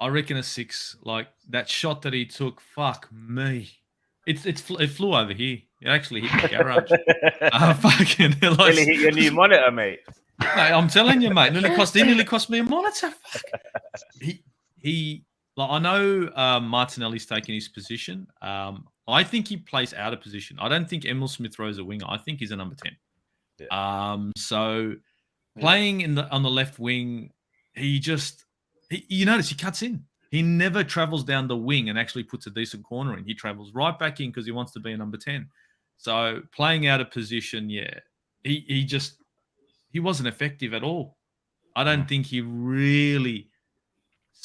I reckon a 6. Like that shot that he took, fuck me. It flew over here. It actually hit the garage. Fucking like, Really hit your new monitor, mate. Mate, I'm telling you, mate. It nearly cost me a monitor. Fuck. He like I know Martinelli's taking his position. I think he plays out of position. I don't think Emil Smith Rowe is a winger. I think he's a number 10. Yeah. So playing on the left wing, you notice he cuts in. He never travels down the wing and actually puts a decent corner in. He travels right back in because he wants to be a number 10. So playing out of position, he wasn't effective at all. I don't think he really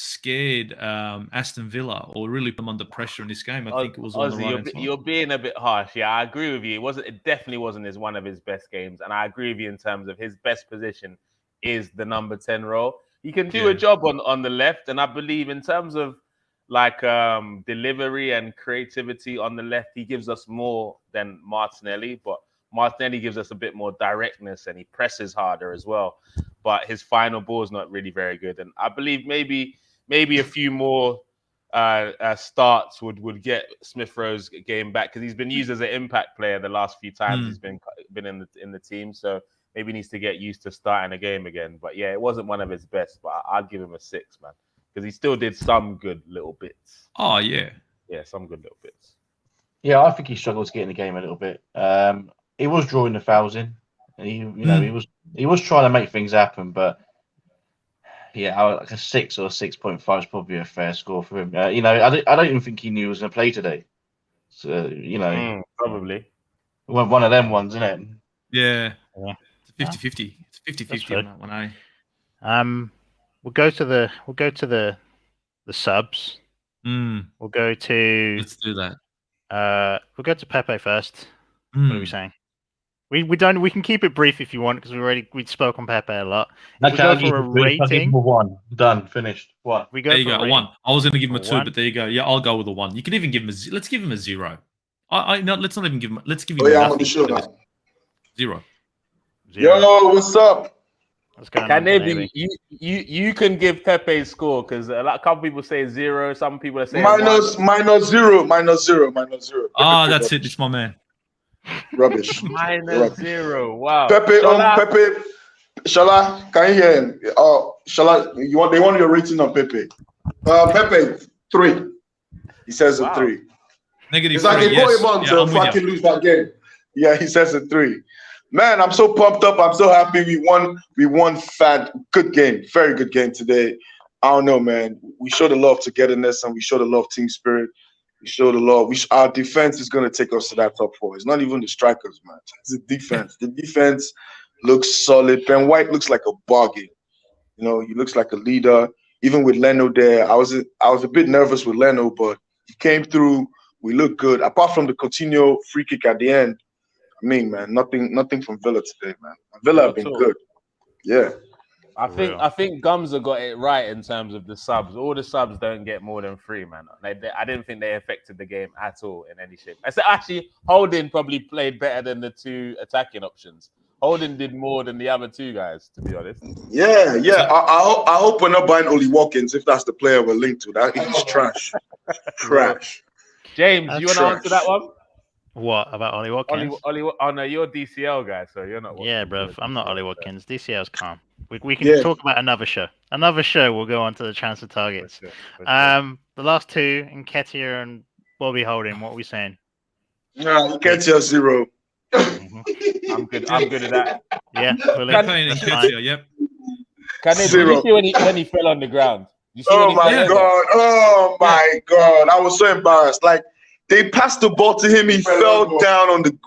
scared Aston Villa or really put them under pressure in this game. I think it was on the right side. You're being a bit harsh. Yeah, I agree with you. It definitely wasn't one of his best games, and I agree with you in terms of his best position is the number 10 role. He can do a job on the left, and I believe in terms of like delivery and creativity on the left, he gives us more than Martinelli, but Martinelli gives us a bit more directness and he presses harder as well. But his final ball is not really very good, and I believe maybe a few more starts would get Smith Rowe's game back because he's been used as an impact player the last few times he's been in the team. So maybe he needs to get used to starting a game again. But yeah, it wasn't one of his best. But I'd give him a 6, man, because he still did some good little bits. Oh yeah, some good little bits. Yeah, I think he struggled to get in the game a little bit. He was drawing the fouls in, and he was trying to make things happen, but. Yeah, like a 6 or 6.5 is probably a fair score for him. I don't even think he knew he was going to play today. So, probably. One of them ones, isn't it? Yeah. It's 50-50. It's 50-50 on that one, eh? We'll go to the subs. We'll go to. Let's do that. We'll go to Pepe first. What are we saying? We can keep it brief if you want because we spoke on Pepe a lot. Okay, we go for a rating. 1. Done. Finished. 1. There you go. 1. I was going to give him a 2, but there you go. Yeah, I'll go with a 1. You can even give him let's give him a 0. No, let's not even give him. Let's give him. I'm on the show now. 0. Yo, what's up? What's going on, maybe you can give Pepe a score because a couple people say 0. Some people are saying minus 0. Ah, that's it. It's my man. Rubbish. Minus 0. Wow. Pepe, Shala, can you hear him? Shala, they want your rating on Pepe. Pepe, 3. He says a 3. Negative. It's like they put him on to fucking lose that game. Yeah, he says a 3. Man, I'm so pumped up. I'm so happy we won. Good game. Very good game today. I don't know, man. We showed a lot of togetherness and we showed a lot of team spirit. We showed a lot. Our defense is going to take us to that top 4. It's not even the strikers, man. It's the defense. The defense looks solid. Ben White looks like a bargain. He looks like a leader. Even with Leno there, I was a bit nervous with Leno, but he came through. We look good. Apart from the Coutinho free kick at the end, I mean, man, nothing from Villa today, man. Villa have been good. Yeah. I think Gumza got it right in terms of the subs. All the subs don't get more than 3, man. I didn't think they affected the game at all in any shape. I said actually, Holding probably played better than the 2 attacking options. Holding did more than the other 2 guys, to be honest. Yeah. I hope we're not buying Oli Watkins if that's the player we're linked to. That is trash. Trash. James, you want to answer that one? What about Oli Watkins? Oh no, you're a DCL guy, so you're not. Yeah, bro. I'm not Oli Watkins. DCL's calm. We can talk about another show. Another show. We'll go on to the transfer targets. For sure. The last 2, Nketiah and Bobby Holding. What are we saying? Nketiah 0. I'm good at that. Yeah. Nketiah, yep. Did you see when he fell on the ground? Oh my god! I was so embarrassed. Like they passed the ball to him, he fell down on the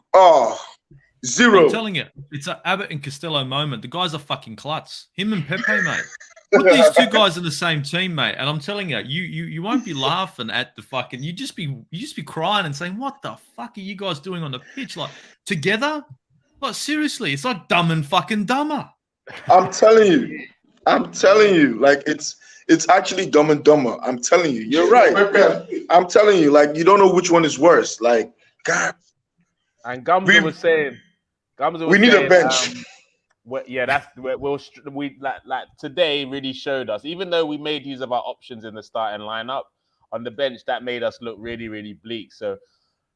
0. I'm telling you, it's an Abbott and Costello moment. The guys are fucking klutz. Him and Pepe, mate. Put these 2 guys in the same team, mate. And I'm telling you, you won't be laughing at the fucking. You just be crying and saying, "What the fuck are you guys doing on the pitch? Like together? Like seriously, it's like Dumb and fucking Dumber." I'm telling you, like it's actually Dumb and Dumber. I'm telling you, you're right. I'm telling you, like you don't know which one is worse. Like God. And Gumza was saying, we need a bench. We like today really showed us. Even though we made use of our options in the starting lineup, on the bench that made us look really, really bleak. So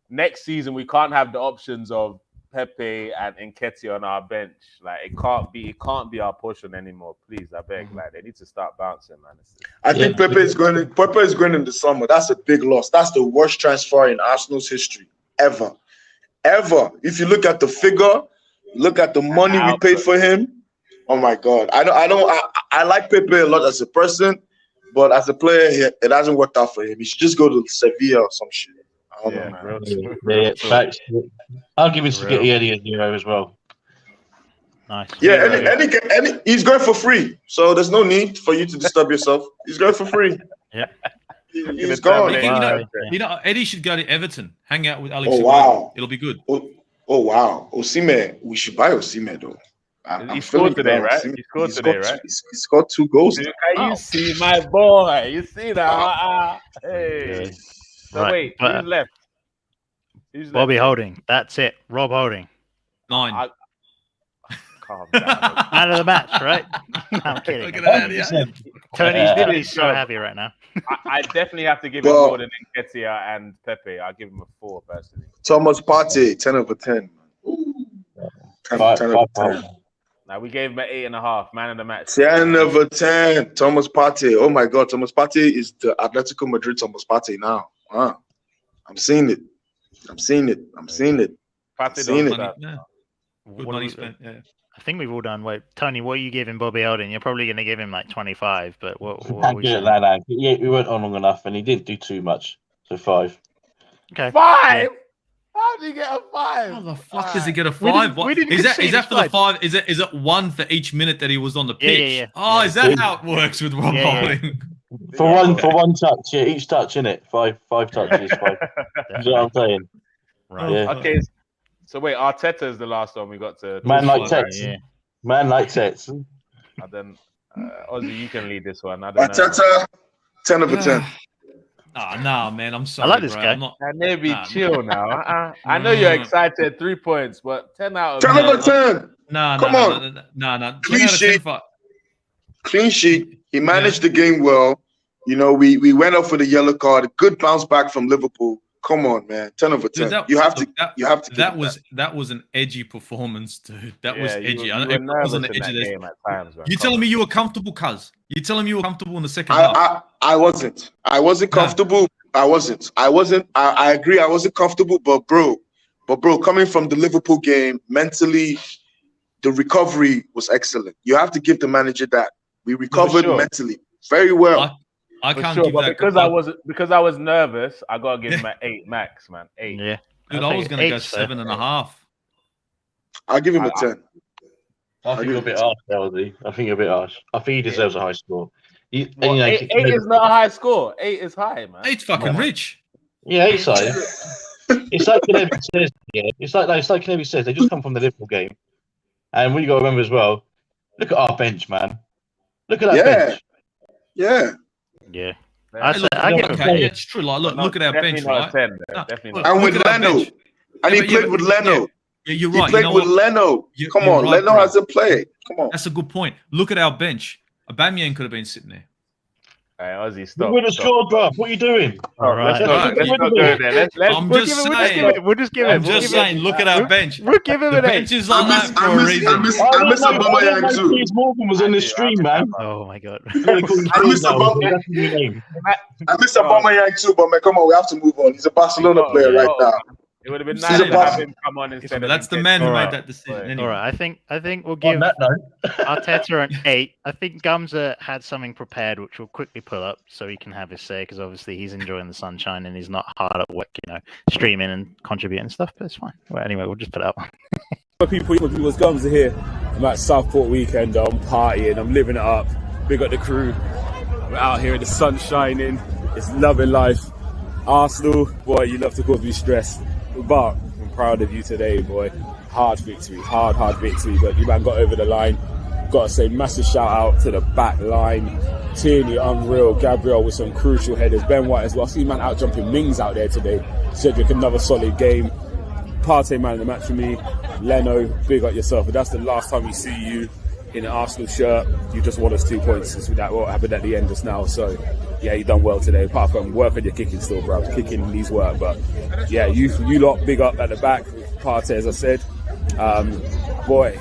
next season we can't have the options of Pepe and Nketiah on our bench. Like it can't be our portion anymore. Please, I beg. Like they need to start bouncing, man. I think Pepe is going in the summer. That's a big loss. That's the worst transfer in Arsenal's history ever. If you look at the figure, look at the money we paid for him. Oh my God. I like Pepe a lot as a person, but as a player, it hasn't worked out for him. He should just go to Sevilla or some shit. I don't know, man. Facts. I'll give it to Eddie a Euro as well. Nice. Yeah, and he's going for free, so there's no need for you to disturb yourself. He's going for free. Yeah. He's gone. You know, Eddie should go to Everton, hang out with Alex. Oh wow, it'll be good. Oh wow, Osimhen. We should buy Osimhen though. He scored today, right? He scored 2 goals. Can you see my boy? You see that? Hey. So wait, who's left? Bobby Holding. That's it. Rob Holding. 9. Calm down. Man of the match, right? I'm kidding. Look at that. Tony's so happy right now. I definitely have to give him more than Nketiah and Pepe. I'll give him a 4 personally. Thomas Partey, 10 over 10. 10 over 10. Now we gave him an 8.5. Man of the match. 10 over 10. Thomas Partey. Oh my God, Thomas Partey is the Atletico Madrid Thomas Partey now. I'm seeing it. Good money spent. Yeah. I think we've all done. Wait, Tony, what are you giving Bobby Holding? You're probably going to give him like 25, but what Can't get that. Yeah, we weren't on long enough, and he didn't do too much. So 5. Okay. 5. Yeah. How do you get a 5? How the fuck does he get a 5? Is that for the 5? Is it 1 for each minute that he was on the pitch? Yeah. Oh, is that how it works with Rob Holding? For one touch, each touch, innit? 5 touches, 5. That's what I'm saying. Right. Yeah. Okay. So wait, Arteta is the last one we got to. Man like Tets. Yeah. Man like Tets. And then Ozzy, you can lead this one. I don't Arteta, 10 over 10. Nah, man, I'm sorry. I like this guy. And maybe chill now. I know you're excited. 3 points, but 10 out of 10 over 10. Come on. Clean sheet. He managed the game well. You know, we went up for the yellow card. A good bounce back from Liverpool. Come on, man. 10 over 10. Dude, you have to. That was an edgy performance, dude. That was edgy. It wasn't edgy at times. You telling me you were comfortable, cuz? You telling me you were comfortable in the second half? I wasn't. I wasn't comfortable. I wasn't. I agree. I wasn't comfortable. But bro, coming from the Liverpool game, mentally, the recovery was excellent. You have to give the manager that. We recovered mentally very well. I can't give that because I was nervous. I gotta give him an 8 max, man. 8. Yeah, dude, I was gonna go 7.5. I'll give him a 10. I think you're a bit harsh, LD. I think you're a bit harsh. I think he deserves a high score. 8 is not a high score. 8 is high, man. 8's fucking rich. Yeah, 8's high. It's like Kennedy says. Yeah, it's like Kennedy says. They just come from the Liverpool game, and what you got to remember as well. Look at our bench, man. Look at that bench. Yeah. Yeah. It's true. Like, look at our bench, right? 10, definitely. And with Leno. And he played with Leno. Yeah, you're right. He played with Leno. Come on, Leno hasn't played. Come on. That's a good point. Look at our bench. Aubameyang could have been sitting there. Hey, Ozzy, stop. We would have scored, bro. What are you doing? All right. Let's not go there. We'll just give him. I'm just saying. Look at our bench. We'll give him the an 8. bench is like that for a reason. I miss Aubameyang too. Piers Morgan was in this stream, man. Oh my God. I miss Aubameyang too, but man, come on, we have to move on. He's a Barcelona player right now. It would have been nice to have him come on instead of. That's the man who made that decision. Anyway. All right, I think we'll give Arteta an 8. I think Gumza had something prepared, which we'll quickly pull up so he can have his say, because obviously he's enjoying the sunshine and he's not hard at work, streaming and contributing and stuff. But it's fine. Well, anyway, we'll just put it up. People was Gumza here. I'm at Southport weekend. I'm partying. I'm living it up. Big up the crew. We're out here in the sun shining. It's loving life. Arsenal, boy, you love to cause me stressed. But I'm proud of you today, boy. Hard victory, hard victory. But you man got over the line, got to say massive shout out to the back line. Tierney, unreal. Gabriel with some crucial headers. Ben White as well. I see man out jumping Mings out there today. Cedric, another solid game. Partey man of the match for me. Leno, big up yourself. But that's the last time we see you in an Arsenal shirt. You just won us 2 points since that what happened at the end just now. So yeah, you done well today. Apart from work on your kicking still, bro. Kicking needs work. But yeah, you lot big up at the back. Partey, as I said. Boy,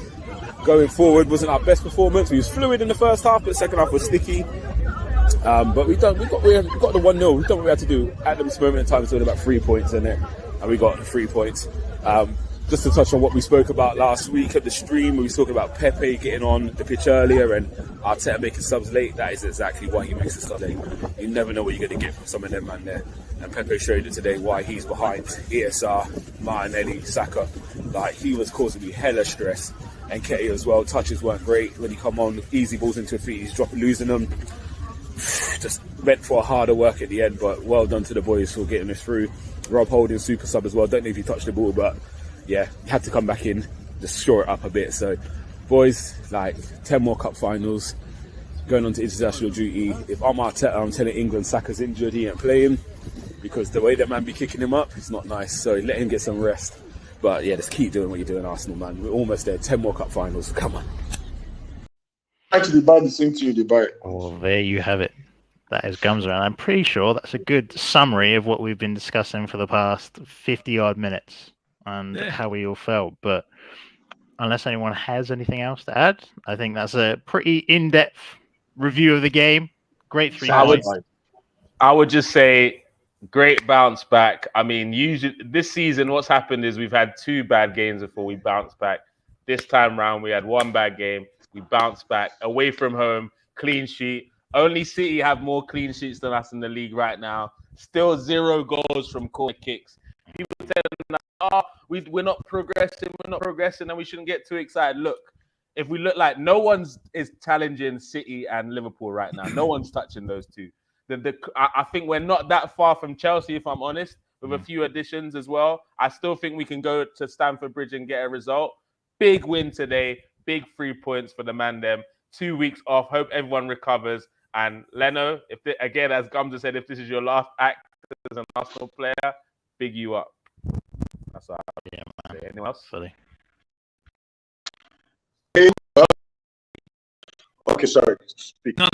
going forward wasn't our best performance. We was fluid in the first half, but the second half was sticky. But we got the 1-0. We've done what we had to do at this moment in time. It's only about 3 points in it, and we got the 3 points. Just to touch on what we spoke about last week at the stream, we was talking about Pepe getting on the pitch earlier and Arteta making subs late. That is exactly why he makes the subs late. You never know what you're going to get from some of them man there. And Pepe showed it today why he's behind ESR, Martinelli, Saka. Like, he was causing me hella stress. And Ketty as well. Touches weren't great when he come on. Easy balls into his feet. He's losing them. Just meant for a harder work at the end, but well done to the boys for getting us through. Rob Holding, super sub as well. Don't know if he touched the ball, but yeah, he had to come back in, just shore it up a bit. So, boys, like 10 more cup finals, going on to international duty. If I'm Arteta, I'm telling England Saka's injured, he ain't playing, because the way that man be kicking him up, it's not nice. So let him get some rest. But yeah, just keep doing what you're doing, Arsenal, man. We're almost there. 10 more cup finals. Come on. Actually, buy the same to you, they buy it. Oh, there you have it. That is Gums Around. I'm pretty sure that's a good summary of what we've been discussing for the past 50-odd minutes and how we all felt. But unless anyone has anything else to add, I think that's a pretty in-depth review of the game. Great 3 points. I would just say great bounce back. I mean, usually this season, what's happened is we've had 2 bad games before we bounced back. This time round, we had 1 bad game. We bounced back away from home, clean sheet. Only City have more clean sheets than us in the league right now. Still 0 goals from corner kicks. People telling us, we're not progressing, and we shouldn't get too excited. Look, if we look like no one's is challenging City and Liverpool right now. No one's touching those 2. I think we're not that far from Chelsea, if I'm honest, with a few additions as well. I still think we can go to Stamford Bridge and get a result. Big win today. Big 3 points for the man them. 2 weeks off. Hope everyone recovers. And Leno, again, as Gums said, if this is your last act as an Arsenal player, big you up. That's all. Yeah, man. Anyone else? Sorry. Okay, sorry. Speak. No.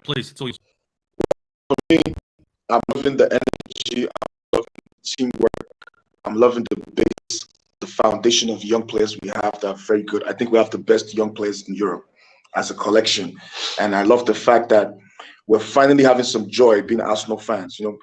Please, it's all yours. For me, I'm loving the energy. I'm loving the teamwork. I'm loving the base, the foundation of young players we have that are very good. I think we have the best young players in Europe as a collection. And I love the fact that we're finally having some joy being Arsenal fans. You know,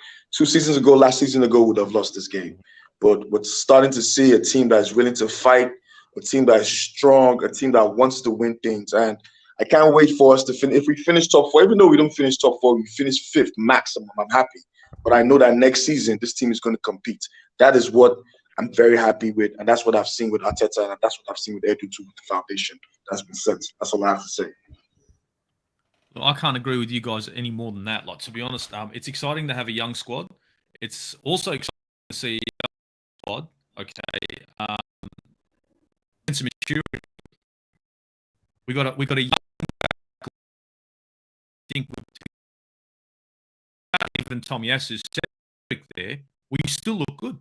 last season ago, we would have lost this game. But we're starting to see a team that is willing to fight, a team that is strong, a team that wants to win things. And I can't wait for us to finish. If we finish top 4, even though we don't finish top 4, we finish 5th maximum, I'm happy. But I know that next season, this team is going to compete. That is what I'm very happy with, and that's what I've seen with Arteta, and that's what I've seen with Edu too, with the foundation that's been set. That's all I have to say. Well, I can't agree with you guys any more than that. Like, to be honest, it's exciting to have a young squad. It's also exciting to see a young squad. Okay, some maturity. We got a young. I think even Tom Yass's there, we still look good.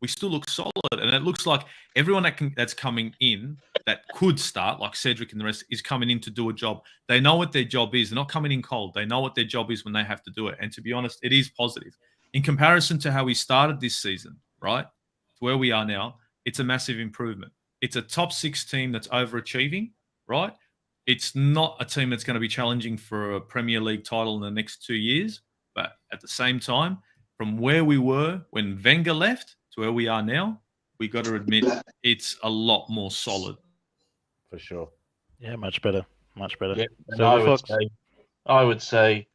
We still look solid, and it looks like everyone that's coming in that could start, like Cedric and the rest, is coming in to do a job. They know what their job is. They're not coming in cold. They know what their job is when they have to do it. And to be honest, it is positive. In comparison to how we started this season, right, to where we are now, it's a massive improvement. It's a top 6 team that's overachieving, right? It's not a team that's going to be challenging for a Premier League title in the next 2 years. But at the same time, from where we were when Wenger left to where we are now, we got to admit it's a lot more solid. For sure. Yeah, much better. Much better. Yeah, So I would say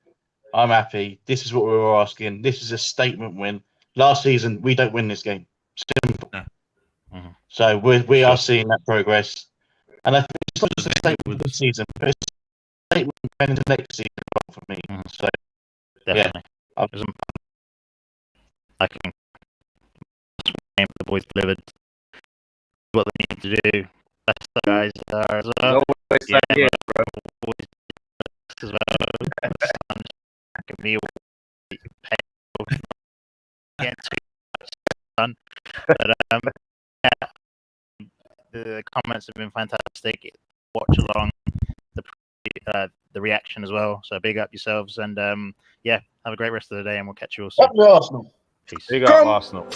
I'm happy. This is what we were asking. This is a statement win. Last season, we don't win this game. Simple. No. Mm-hmm. So we are seeing that progress. And I think it's not just a statement this season, but it's a statement going into next season for me. Mm-hmm. So, definitely. Yeah. I think the boys delivered what they need to do. Best guys are as well. Yeah, Yeah. as well. Can be getting too much done. But yeah, the comments have been fantastic. Watch along the reaction as well. So big up yourselves, and yeah, have a great rest of the day, and we'll catch you all soon. Up the Arsenal. Peace. Big up Arsenal.